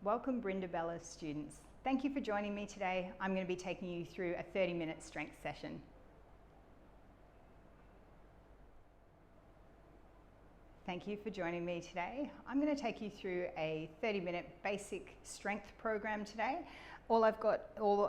Welcome Brindabella students. Thank you for joining me today. I'm going to be taking you through a 30-minute strength session. Thank you for joining me today. I'm going to take you through a 30-minute basic strength program today. All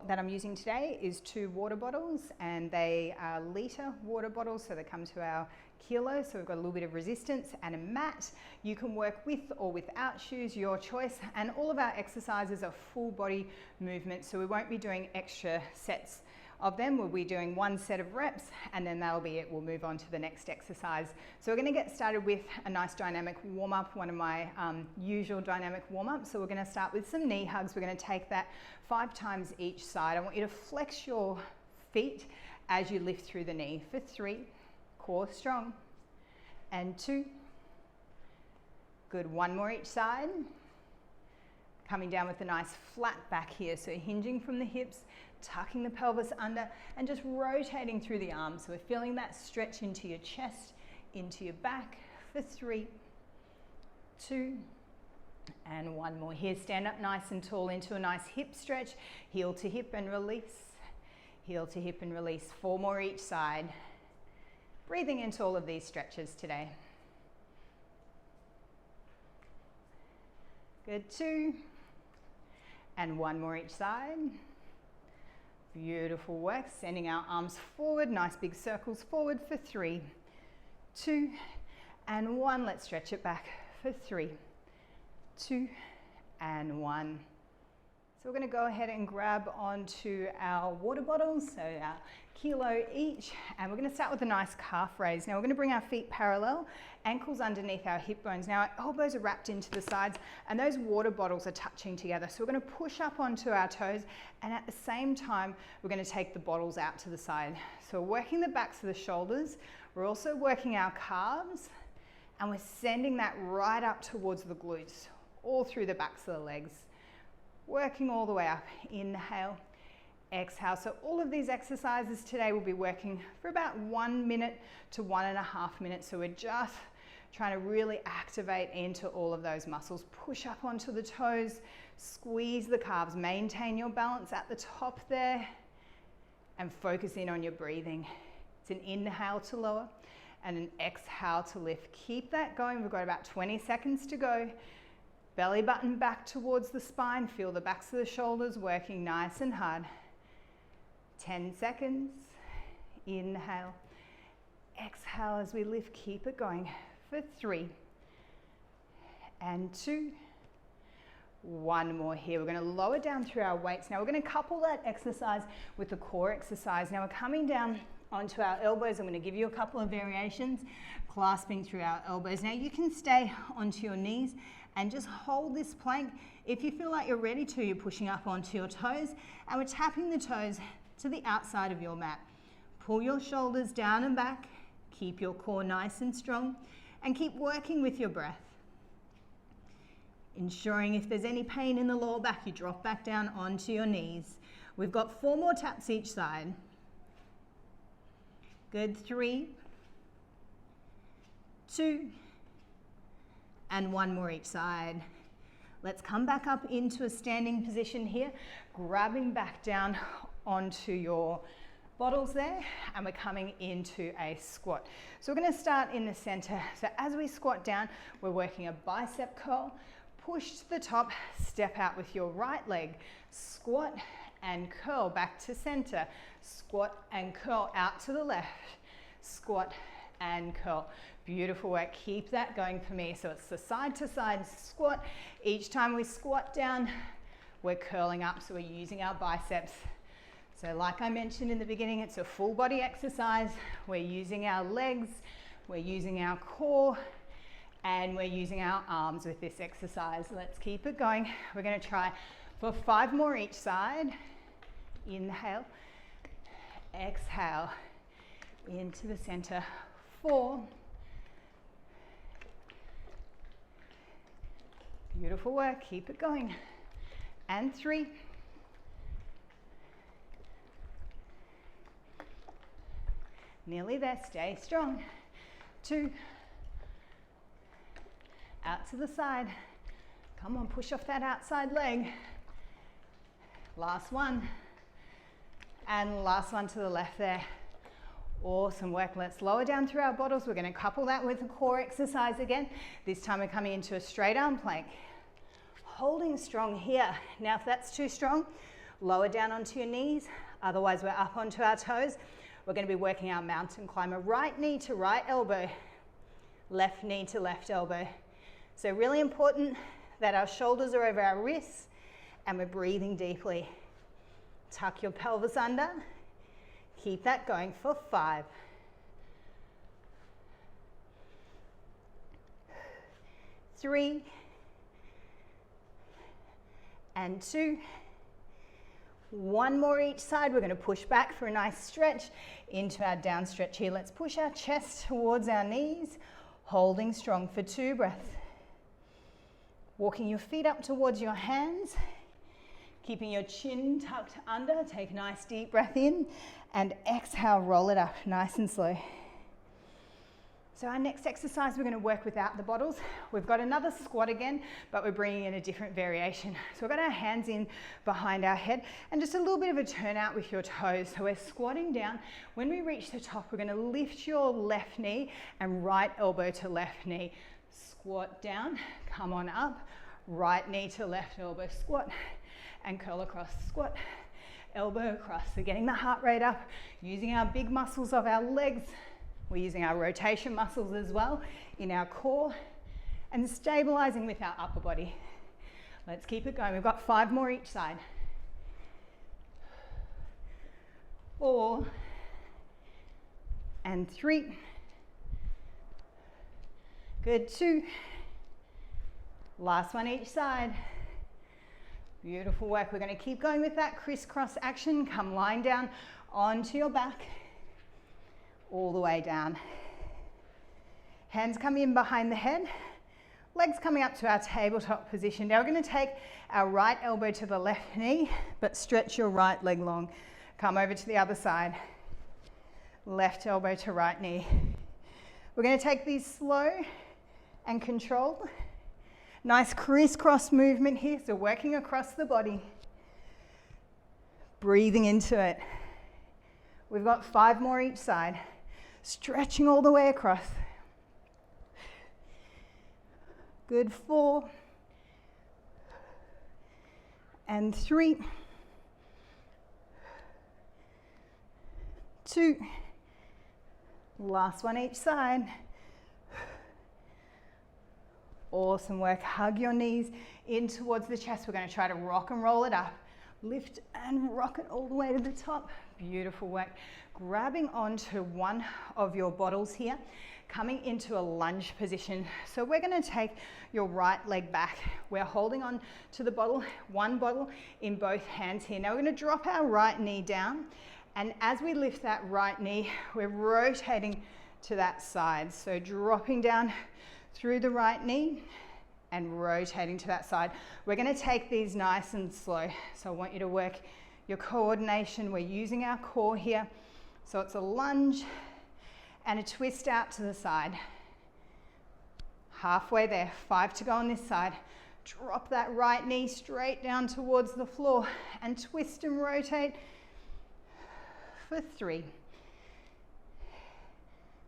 that I'm using today is 2 water bottles, and they are litre water bottles, so they come to our kilo, so we've got a little bit of resistance, and a mat. You can work with or without shoes, your choice, and all of our exercises are full body movement, so we won't be doing extra sets of them. We'll be doing 1 set of reps, and then that'll be it. We'll move on to the next exercise. So we're going to get started with a nice dynamic warm-up, one of my usual dynamic warm-ups. So we're going to start with some knee hugs. We're going to take that 5 times each side. I want you to flex your feet as you lift through the knee for 3, core strong, and 2, good, 1 more each side. Coming down with a nice flat back here, so hinging from the hips, tucking the pelvis under, and just rotating through the arms. So we're feeling that stretch into your chest, into your back for 3, 2, and 1 more here. Stand up nice and tall into a nice hip stretch, heel to hip and release, heel to hip and release. 4 more each side. Breathing into all of these stretches today. Good, 2, and 1 more each side. Beautiful work, sending our arms forward, nice big circles forward for 3, 2, and 1. Let's stretch it back for 3, 2, and 1. So we're going to go ahead and grab onto our water bottles, so our kilo each, and we're going to start with a nice calf raise. Now we're going to bring our feet parallel, ankles underneath our hip bones. Now our elbows are wrapped into the sides, and those water bottles are touching together. So we're going to push up onto our toes, and at the same time, we're going to take the bottles out to the side. So we're working the backs of the shoulders. We're also working our calves, and we're sending that right up towards the glutes, all through the backs of the legs. Working all the way up. Inhale, exhale. So all of these exercises today will be working for about 1 minute to 1.5 minutes. So we're just trying to really activate into all of those muscles. Push up onto the toes, squeeze the calves, maintain your balance at the top there, and focus in on your breathing. It's an inhale to lower and an exhale to lift. Keep that going. We've got about 20 seconds to go. Belly button back towards the spine. Feel the backs of the shoulders working nice and hard. 10 seconds. Inhale. Exhale as we lift. Keep it going for 3 and 2. 1 more here. We're going to lower down through our weights. Now we're going to couple that exercise with the core exercise. Now we're coming down onto our elbows. I'm going to give you a couple of variations, clasping through our elbows. Now you can stay onto your knees and just hold this plank. If you feel like you're ready to, you're pushing up onto your toes, and we're tapping the toes to the outside of your mat. Pull your shoulders down and back, keep your core nice and strong, and keep working with your breath. Ensuring if there's any pain in the lower back, you drop back down onto your knees. We've got 4 more taps each side. Good, 3, 2, and 1 more each side. Let's come back up into a standing position here, grabbing back down onto your bottles there, and we're coming into a squat. So we're going to start in the center. So as we squat down, we're working a bicep curl. Push to the top, step out with your right leg, squat and curl back to center, squat and curl out to the left, squat and curl. Beautiful work. Keep that going for me. So it's the side to side squat. Each time we squat down, we're curling up, so we're using our biceps. So like I mentioned in the beginning, it's a full body exercise. We're using our legs, we're using our core, and we're using our arms with this exercise. Let's keep it going. We're going to try for 5 more each side. Inhale, exhale, into the center. 4. Beautiful work. Keep it going. And 3. Nearly there. Stay strong. 2. Out to the side. Come on, push off that outside leg. Last one. And last one to the left there. Awesome work. Let's lower down through our bottles. We're going to couple that with a core exercise again. This time we're coming into a straight arm plank. Holding strong here. Now if that's too strong, lower down onto your knees. Otherwise we're up onto our toes. We're going to be working our mountain climber. Right knee to right elbow. Left knee to left elbow. So really important that our shoulders are over our wrists and we're breathing deeply. Tuck your pelvis under. Keep that going for 5. 3 and 2. One more each side. We're going to push back for a nice stretch into our down stretch here. Let's push our chest towards our knees, holding strong for 2 breaths. Walking your feet up towards your hands, keeping your chin tucked under. Take a nice deep breath in and exhale, roll it up nice and slow. So our next exercise, we're going to work without the bottles. We've got another squat again, but we're bringing in a different variation. So we've got our hands in behind our head and just a little bit of a turnout with your toes. So we're squatting down. When we reach the top, we're going to lift your left knee and right elbow to left knee. Squat down, come on up, right knee to left elbow, squat, and curl across, squat, elbow across. So getting the heart rate up, using our big muscles of our legs. We're using our rotation muscles as well in our core and stabilizing with our upper body. Let's keep it going. We've got 5 more each side. 4 and 3. Good, 2. Last one each side. Beautiful work. We're going to keep going with that crisscross action. Come lying down onto your back, all the way down. Hands come in behind the head, legs coming up to our tabletop position. Now we're going to take our right elbow to the left knee, but stretch your right leg long. Come over to the other side. Left elbow to right knee. We're going to take these slow and controlled. Nice crisscross movement here, so working across the body. Breathing into it. We've got 5 more each side. Stretching all the way across. Good, 4 and 3. 2. Last one each side. Awesome work. Hug your knees in towards the chest. We're going to try to rock and roll it up. Lift and rock it all the way to the top. Beautiful work. Grabbing onto one of your bottles here, coming into a lunge position. So we're going to take your right leg back. We're holding on to the bottle, one bottle in both hands here. Now we're going to drop our right knee down, and as we lift that right knee, we're rotating to that side. So dropping down through the right knee and rotating to that side. We're going to take these nice and slow. So I want you to work your coordination. We're using our core here. So it's a lunge and a twist out to the side. Halfway there, 5 to go on this side. Drop that right knee straight down towards the floor and twist and rotate for 3.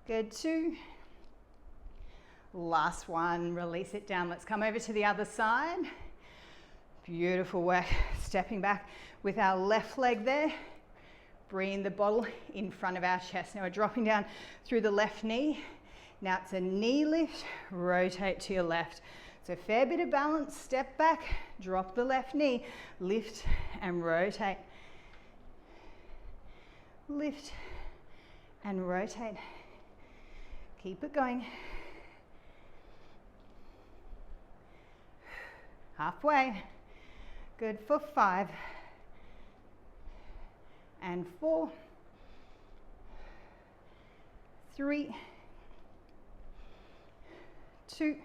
Good, 2. Last one, release it down. Let's come over to the other side. Beautiful work. Stepping back with our left leg there. Bringing the bottle in front of our chest. Now we're dropping down through the left knee. Now it's a knee lift, rotate to your left. So a fair bit of balance, step back, drop the left knee, lift and rotate. Lift and rotate. Keep it going. Halfway. Good for 5 and 4, 3, 2,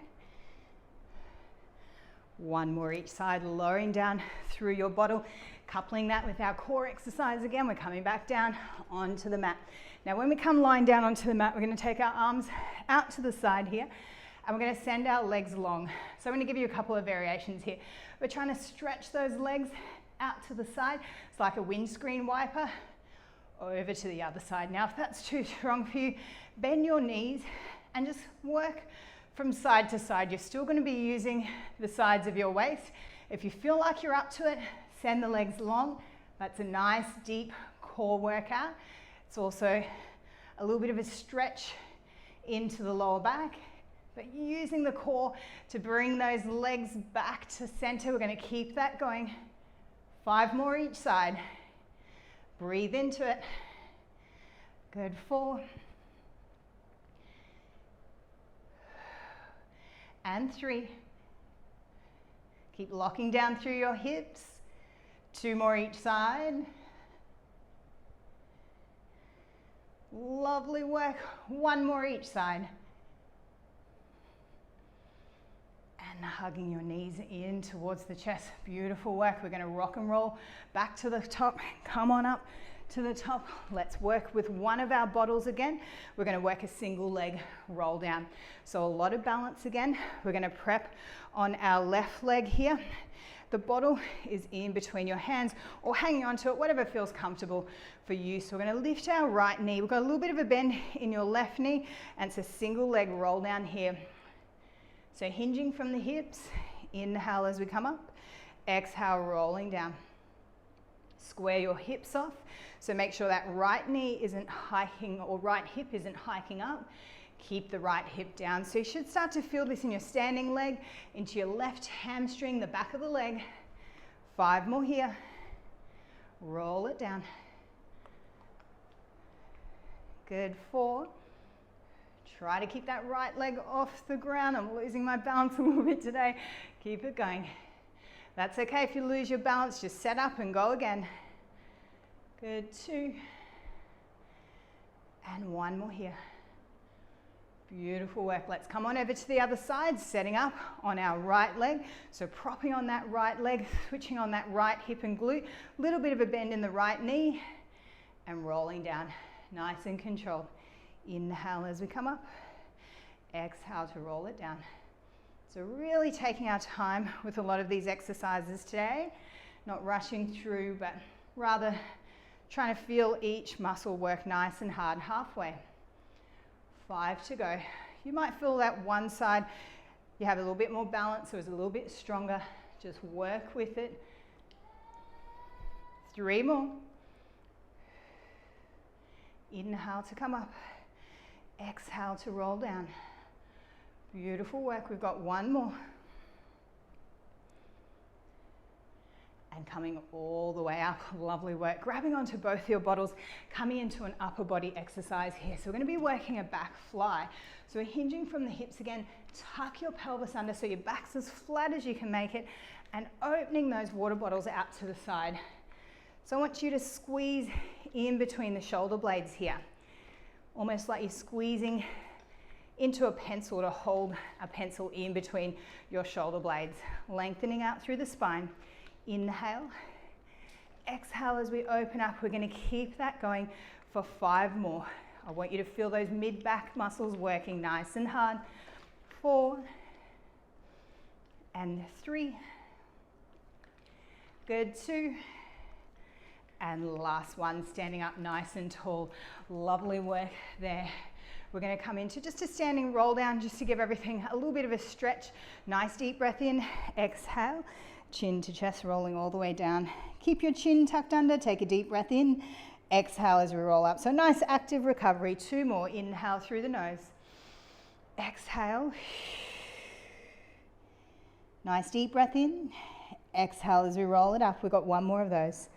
1 more each side, lowering down through your bottle, coupling that with our core exercise again. We're coming back down onto the mat. Now when we come lying down onto the mat, we're going to take our arms out to the side here And we're going to send our legs long. So I'm going to give you a couple of variations here. We're trying to stretch those legs out to the side. It's like a windscreen wiper over to the other side. Now, if that's too strong for you, bend your knees and just work from side to side. You're still going to be using the sides of your waist. If you feel like you're up to it, send the legs long. That's a nice deep core workout. It's also a little bit of a stretch into the lower back, but using the core to bring those legs back to center. We're going to keep that going. 5 more each side. Breathe into it. Good. 4. And 3. Keep locking down through your hips. 2 more each side. Lovely work. 1 more each side. And hugging your knees in towards the chest. Beautiful work. We're going to rock and roll back to the top. Come on up to the top. Let's work with one of our bottles again. We're going to work a single leg roll down. So a lot of balance again. We're going to prep on our left leg here. The bottle is in between your hands or hanging onto it, whatever feels comfortable for you. So we're going to lift our right knee. We've got a little bit of a bend in your left knee, and it's a single leg roll down here. So hinging from the hips, inhale as we come up, exhale, rolling down. Square your hips off. So make sure that right knee isn't hiking or right hip isn't hiking up. Keep the right hip down. So you should start to feel this in your standing leg, into your left hamstring, the back of the leg. 5 more here. Roll it down. Good. 4. Try to keep that right leg off the ground. I'm losing my balance a little bit today. Keep it going. That's okay if you lose your balance. Just set up and go again. Good. 2. And 1 more here. Beautiful work. Let's come on over to the other side, setting up on our right leg. So propping on that right leg, switching on that right hip and glute. Little bit of a bend in the right knee and rolling down. Nice and controlled. Inhale as we come up. Exhale to roll it down. So really taking our time with a lot of these exercises today. Not rushing through, but rather trying to feel each muscle work nice and hard halfway. 5 to go. You might feel that one side you have a little bit more balance or is a little bit stronger. Just work with it. 3 more. Inhale to come up. Exhale to roll down. Beautiful work. We've got 1 more. And coming all the way up. Lovely work. Grabbing onto both your bottles, coming into an upper body exercise here. So we're going to be working a back fly. So we're hinging from the hips again. Tuck your pelvis under so your back's as flat as you can make it, and opening those water bottles out to the side. So I want you to squeeze in between the shoulder blades here. Almost like you're squeezing into a pencil to hold a pencil in between your shoulder blades. Lengthening out through the spine. Inhale, exhale as we open up. We're going to keep that going for 5 more. I want you to feel those mid-back muscles working nice and hard. 4 and 3. Good. 2 and last one, standing up nice and tall. Lovely work there. We're going to come into just a standing roll down just to give everything a little bit of a stretch. Nice deep breath in, exhale. Chin to chest, rolling all the way down. Keep your chin tucked under, take a deep breath in. Exhale as we roll up. So nice active recovery. 2 more. Inhale through the nose. Exhale. Nice deep breath in. Exhale as we roll it up. We've got 1 more of those.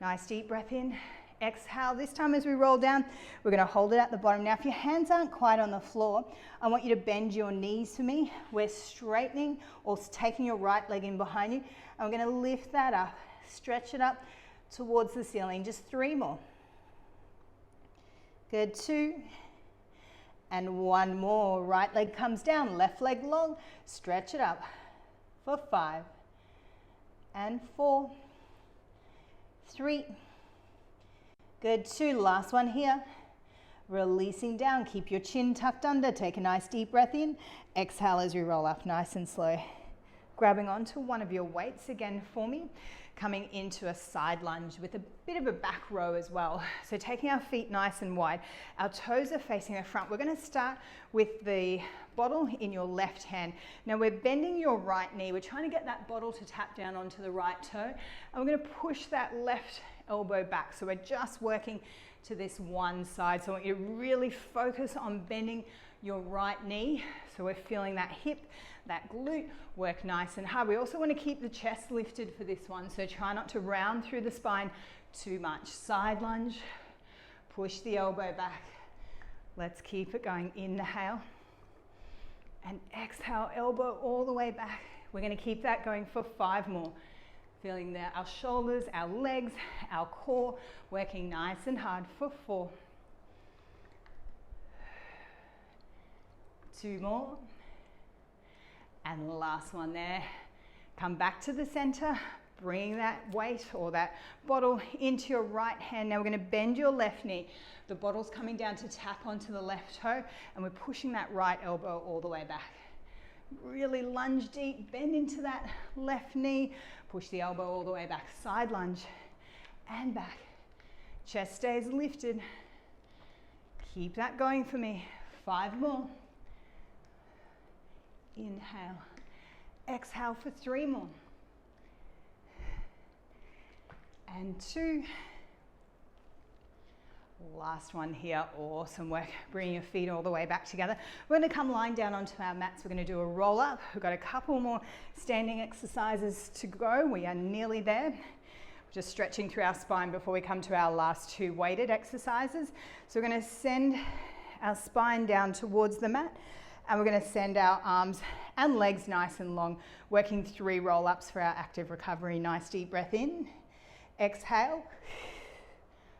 Nice deep breath in. Exhale. This time as we roll down, we're going to hold it at the bottom. Now, if your hands aren't quite on the floor, I want you to bend your knees for me. We're straightening or taking your right leg in behind you. And we're going to lift that up, stretch it up towards the ceiling. Just 3 more. Good. 2 and 1 more. Right leg comes down, left leg long. Stretch it up for 5 and 4, 3. Good. 2, last one here. Releasing down, keep your chin tucked under, take a nice deep breath in, exhale as we roll up nice and slow. Grabbing onto one of your weights again for me, coming into a side lunge with a bit of a back row as well. So taking our feet nice and wide, our toes are facing the front. We're going to start with the bottle in your left hand. Now we're bending your right knee. We're trying to get that bottle to tap down onto the right toe, and we're going to push that left elbow back. So we're just working to this one side. So I want you to really focus on bending your right knee. So we're feeling that hip, that glute work nice and hard. We also want to keep the chest lifted for this one. So try not to round through the spine too much. Side lunge, push the elbow back. Let's keep it going. Inhale and exhale, elbow all the way back. We're going to keep that going for 5 more. Feeling there, our shoulders, our legs, our core working nice and hard for 4. 2 more. And the last one there. Come back to the center, bring that weight or that bottle into your right hand. Now we're going to bend your left knee. The bottle's coming down to tap onto the left toe, and we're pushing that right elbow all the way back. Really lunge deep, bend into that left knee, push the elbow all the way back. Side lunge and back. Chest stays lifted. Keep that going for me. 5 more. Inhale, exhale for 3 more, and 2. Last one here. Awesome work. Bring your feet all the way back together. We're going to come lying down onto our mats. We're going to do a roll up. We've got a couple more standing exercises to go. We are nearly there. Just stretching through our spine before we come to our last 2 weighted exercises. So we're going to send our spine down towards the mat, and we're going to send our arms and legs nice and long, working 3 roll-ups for our active recovery. Nice deep breath in. Exhale.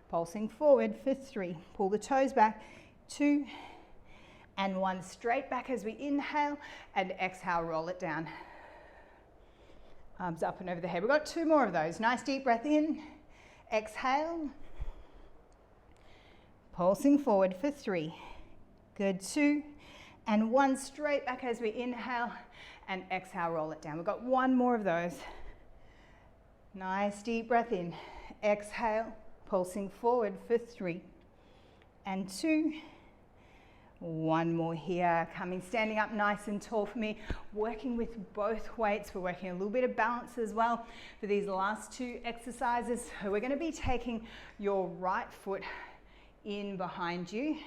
Pulsing forward for 3. Pull the toes back. 2 and 1. Straight back as we inhale, and exhale, roll it down. Arms up and over the head. We've got 2 more of those. Nice deep breath in. Exhale. Pulsing forward for 3. Good. 2 and 1. Straight back as we inhale, and exhale, roll it down. We've got 1 more of those. Nice deep breath in. Exhale, pulsing forward for 3 and 2. 1 more here. Standing up nice and tall for me. Working with both weights. We're working a little bit of balance as well for these last 2 exercises. So we're going to be taking your right foot in behind you,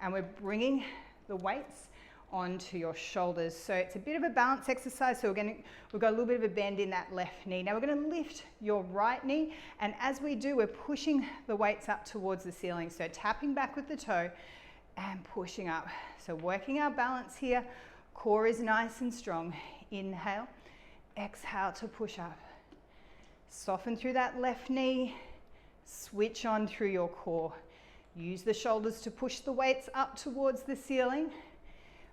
and we're bringing the weights onto your shoulders. So it's a bit of a balance exercise. So we've got a little bit of a bend in that left knee. Now we're going to lift your right knee, and as we do, we're pushing the weights up towards the ceiling. So tapping back with the toe and pushing up. So working our balance here. Core is nice and strong. Inhale, exhale to push up. Soften through that left knee. Switch on through your core. Use the shoulders to push the weights up towards the ceiling.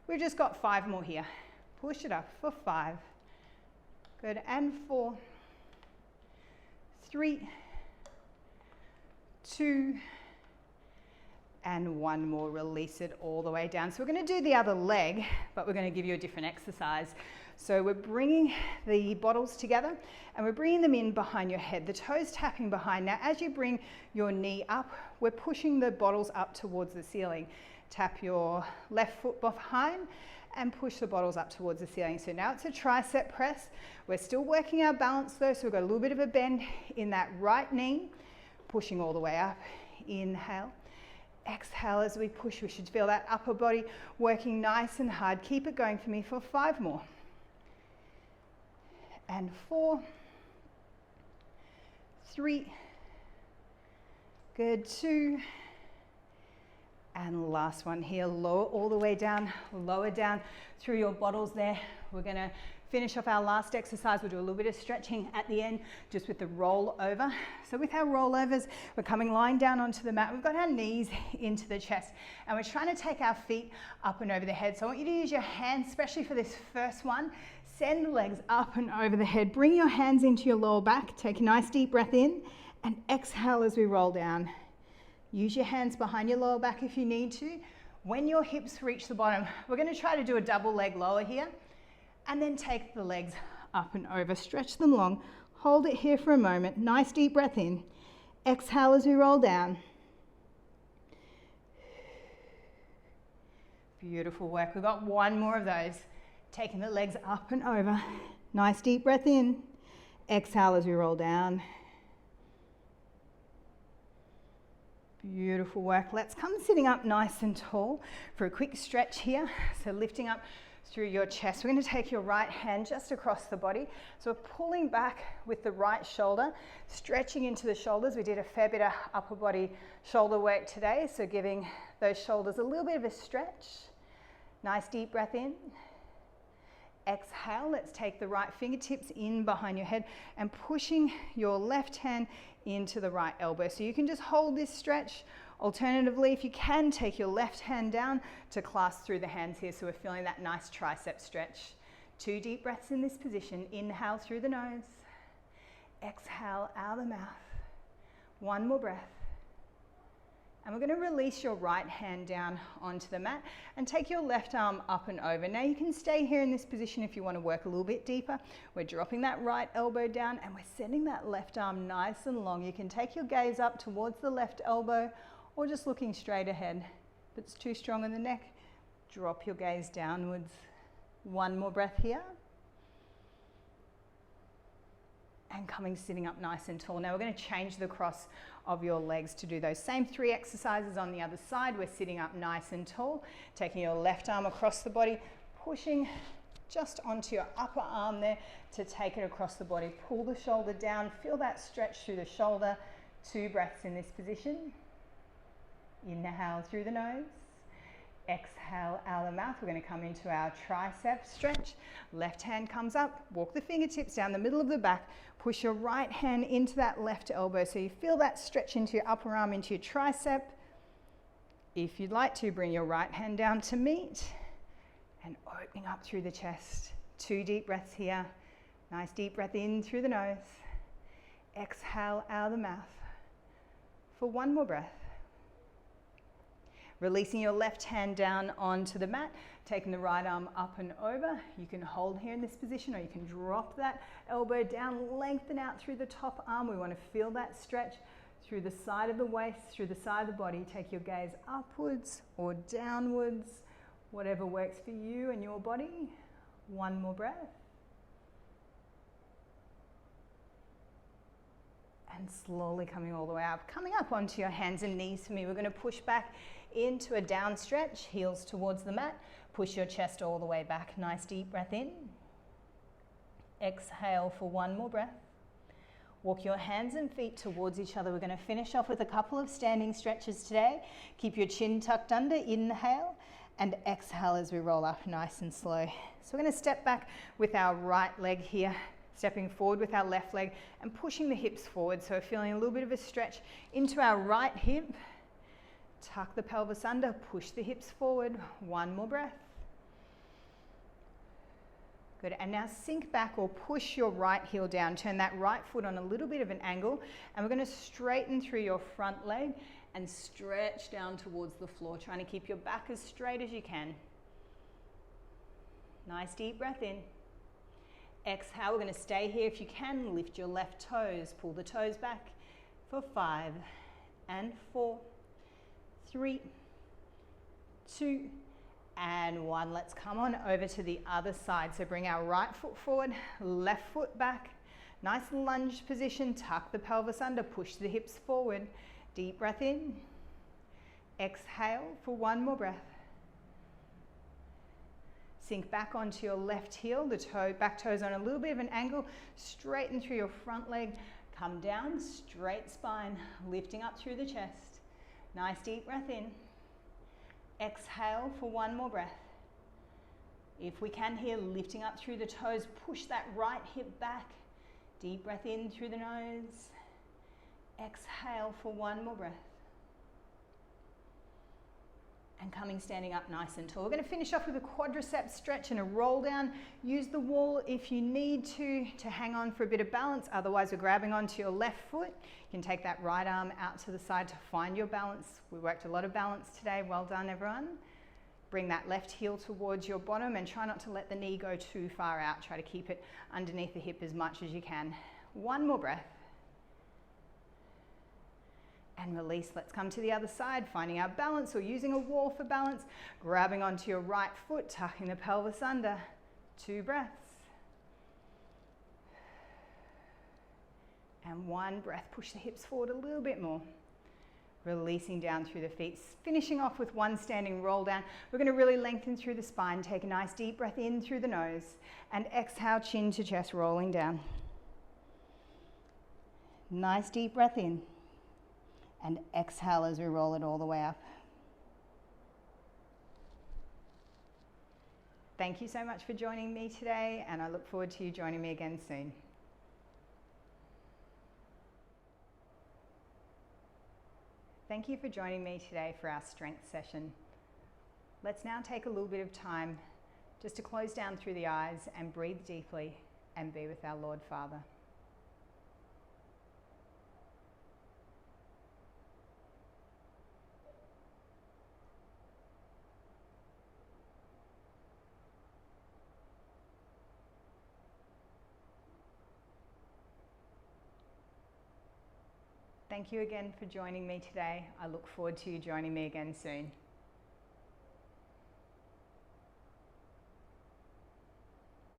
We've just got 5 more here. Push it up for 5. Good, and 4, 3, 2, and 1 more. Release it all the way down. So we're going to do the other leg, but we're going to give you a different exercise. So we're bringing the bottles together, and we're bringing them in behind your head. The toes tapping behind. Now, as you bring your knee up, we're pushing the bottles up towards the ceiling. Tap your left foot behind and push the bottles up towards the ceiling. So now it's a tricep press. We're still working our balance though, so we've got a little bit of a bend in that right knee, pushing all the way up. Inhale. Exhale as we push. We should feel that upper body working nice and hard. Keep it going for me for 5 more. And 4, 3, good, 2, and last one here. Lower all the way down, lower down through your bottles there. We're going to finish off our last exercise. We'll do a little bit of stretching at the end, just with the roll over. So with our rollovers, we're coming lying down onto the mat. We've got our knees into the chest, and we're trying to take our feet up and over the head. So I want you to use your hands, especially for this first one. Send the legs up and over the head. Bring your hands into your lower back. Take a nice deep breath in and exhale as we roll down. Use your hands behind your lower back if you need to. When your hips reach the bottom, we're going to try to do a double leg lower here, and then take the legs up and over. Stretch them long. Hold it here for a moment. Nice deep breath in. Exhale as we roll down. Beautiful work. We've got one more of those. Taking the legs up and over. Nice deep breath in. Exhale as we roll down. Beautiful work. Let's come sitting up nice and tall for a quick stretch here. So lifting up through your chest. We're going to take your right hand just across the body. So we're pulling back with the right shoulder, stretching into the shoulders. We did a fair bit of upper body shoulder work today, so giving those shoulders a little bit of a stretch. Nice deep breath in. Exhale. Let's take the right fingertips in behind your head and pushing your left hand into the right elbow. So you can just hold this stretch. Alternatively, if you can, take your left hand down to clasp through the hands here, so we're feeling that nice tricep stretch. 2 deep breaths in this position. Inhale through the nose. Exhale out of the mouth. 1 more breath. And we're going to release your right hand down onto the mat and take your left arm up and over. Now you can stay here in this position if you want to work a little bit deeper. We're dropping that right elbow down and we're sending that left arm nice and long. You can take your gaze up towards the left elbow or just looking straight ahead. If it's too strong in the neck, drop your gaze downwards. 1 more breath here. And coming sitting up nice and tall. Now we're going to change the cross of your legs to do those same 3 exercises on the other side. We're sitting up nice and tall, taking your left arm across the body, pushing just onto your upper arm there to take it across the body. Pull the shoulder down, feel that stretch through the shoulder. 2 breaths in this position. Inhale through the nose. Exhale out of the mouth. We're going to come into our tricep stretch. Left hand comes up, walk the fingertips down the middle of the back, push your right hand into that left elbow so you feel that stretch into your upper arm, into your tricep. If you'd like to, bring your right hand down to meet and opening up through the chest. 2 deep breaths here. Nice deep breath in through the nose. Exhale out of the mouth for 1 more breath. Releasing your left hand down onto the mat, taking the right arm up and over. You can hold here in this position or you can drop that elbow down, lengthen out through the top arm. We want to feel that stretch through the side of the waist, through the side of the body. Take your gaze upwards or downwards, whatever works for you and your body. 1 more breath. And slowly coming all the way up. Coming up onto your hands and knees for me. We're going to push back into a down stretch, heels towards the mat. Push your chest all the way back. Nice deep breath in. Exhale for 1 more breath. Walk your hands and feet towards each other. We're going to finish off with a couple of standing stretches today. Keep your chin tucked under. Inhale and exhale as we roll up nice and slow. So we're going to step back with our right leg here. Stepping forward with our left leg and pushing the hips forward. So we're feeling a little bit of a stretch into our right hip. Tuck the pelvis under, push the hips forward. 1 more breath. Good, and now sink back or push your right heel down. Turn that right foot on a little bit of an angle. And we're going to straighten through your front leg and stretch down towards the floor, trying to keep your back as straight as you can. Nice deep breath in. Exhale, we're going to stay here. If you can, lift your left toes, pull the toes back for 5 and 4, 3, 2, and 1. Let's come on over to the other side. So bring our right foot forward, left foot back. Nice lunge position, tuck the pelvis under, push the hips forward. Deep breath in. Exhale for 1 more breath. Sink back onto your left heel, the back toes on a little bit of an angle, straighten through your front leg, come down, straight spine, lifting up through the chest. Nice deep breath in. Exhale for 1 more breath. If we can here, lifting up through the toes, push that right hip back. Deep breath in through the nose. Exhale for 1 more breath. and coming standing up nice and tall. We're going to finish off with a quadriceps stretch and a roll down. Use the wall if you need to hang on for a bit of balance. Otherwise, we're grabbing onto your left foot. You can take that right arm out to the side to find your balance. We worked a lot of balance today. Well done, everyone. Bring that left heel towards your bottom and try not to let the knee go too far out. Try to keep it underneath the hip as much as you can. One more breath. And release. Let's come to the other side, finding our balance or using a wall for balance. Grabbing onto your right foot, tucking the pelvis under. 2 breaths. And 1 breath. Push the hips forward a little bit more. Releasing down through the feet. Finishing off with 1 standing roll down. We're going to really lengthen through the spine. Take a nice deep breath in through the nose. And exhale, chin to chest, rolling down. Nice deep breath in. And exhale as we roll it all the way up. Thank you so much for joining me today, and I look forward to you joining me again soon. Thank you for joining me today for our strength session. Let's now take a little bit of time just to close down through the eyes and breathe deeply and be with our Lord Father. Thank you again for joining me today. I look forward to you joining me again soon.